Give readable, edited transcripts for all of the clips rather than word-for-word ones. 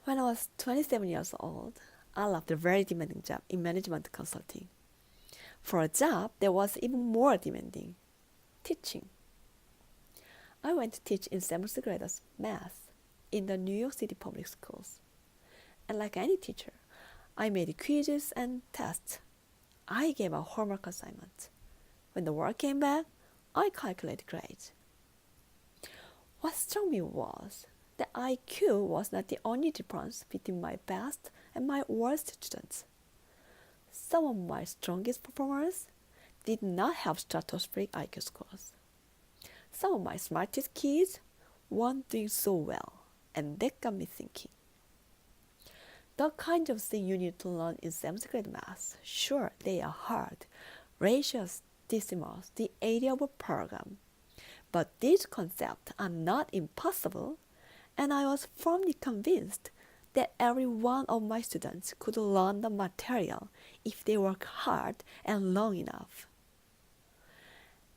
When I was 27 years old, I left a very demanding job in management consulting for a job that was even more demanding, teaching. I went to teach in seventh graders math in the New York City public schools. And like any teacher, I made quizzes and tests. I gave a homework assignment. When the work came back, I calculated grades. What struck me was that IQ was not the only difference between my best and my worst students. Some of my strongest performers did not have stratospheric IQ scores. Some of my smartest kids weren't doing so well, and that got me thinking. The kind of thing you need to learn in 7th grade math, sure, they are hard. Ratios, decimals, the area of a program. But these concepts are not impossible, and I was firmly convinced that every one of my students could learn the material if they work hard and long enough.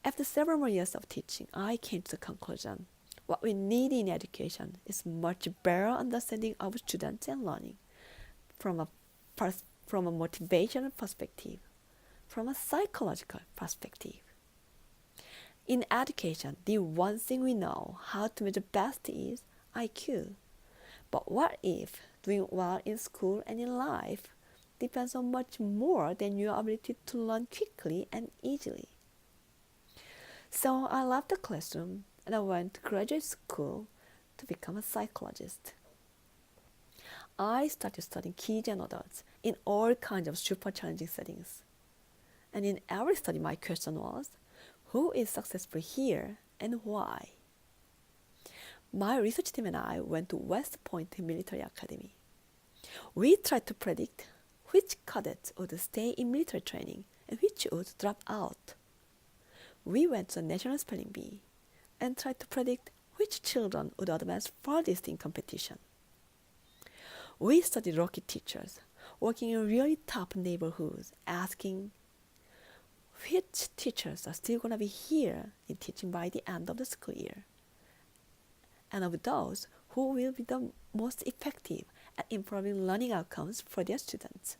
After several more years of teaching, I came to the conclusion what we need in education is much better understanding of students and learning from a motivational perspective, from a psychological perspective. In education, the one thing we know how to measure best is IQ. But what if doing well in school and in life depends on much more than your ability to learn quickly and easily? So I left the classroom and I went to graduate school to become a psychologist. I started studying kids and adults in all kinds of super challenging settings. And in every study, my question was, who is successful here and why? My research team and I went to West Point Military Academy. We tried to predict which cadets would stay in military training and which would drop out. We went to the National Spelling Bee and tried to predict which children would advance farthest in competition. We studied rocket teachers working in really tough neighborhoods, asking which teachers are still going to be here in teaching by the end of the school year. And of those, who will be the most effective at improving learning outcomes for their students.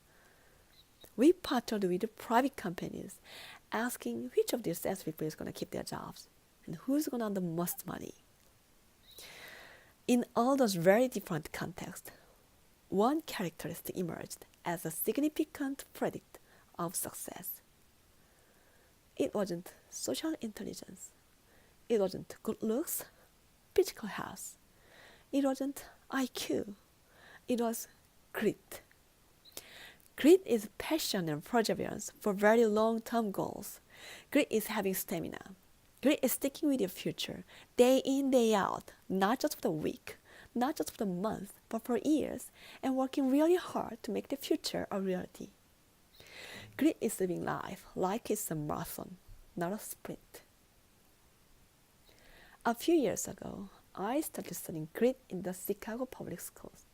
We partnered with the private companies, asking which of their salespeople is going to keep their jobs and who's going to earn the most money. In all those very different contexts, one characteristic emerged as a significant predictor of success. It wasn't social intelligence. It wasn't good looks, physical health. It wasn't IQ. It was grit. Grit is passion and perseverance for very long-term goals. Grit is having stamina. Grit is sticking with your future, day in, day out, not just for the week, not just for the month, but for years, and working really hard to make the future a reality. Grit is living life like it's a marathon, not a sprint. A few years ago, I started studying grit in the Chicago public schools.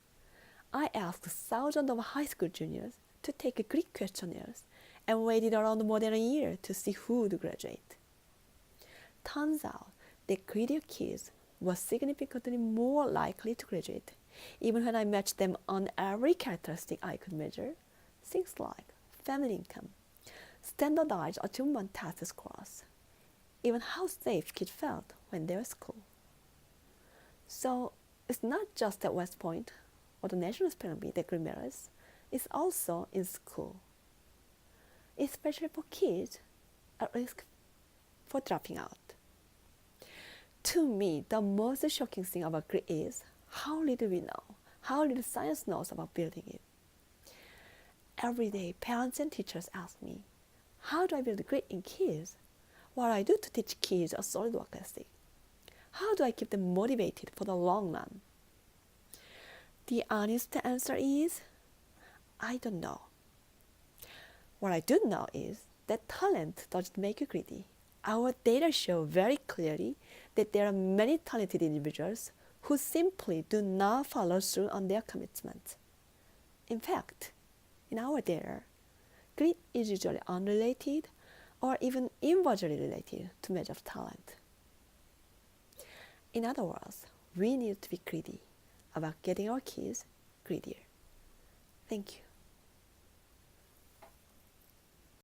I asked thousands of high school juniors to take grit questionnaires and waited around more than a year to see who would graduate. Turns out that grittier kids were significantly more likely to graduate, even when I matched them on every characteristic I could measure, things like family income, standardized achievement test scores, even how safe kids felt when they were at school. So it's not just at West Point or the National Spelling Bee that grit matters, it's also in school, especially for kids at risk for dropping out. To me, the most shocking thing about grit is how little we know, how little science knows about building it. Every day, parents and teachers ask me, how do I build grit in kids? What do I do to teach kids a solid work ethic? How do I keep them motivated for the long run? The honest answer is, I don't know. What I do know is that talent doesn't make you gritty. Our data show very clearly that there are many talented individuals who simply do not follow through on their commitment. In fact, in our data, grit is usually unrelated or even inversely related to measure of talent. In other words, we need to be gritty about getting our kids greedier. Thank you.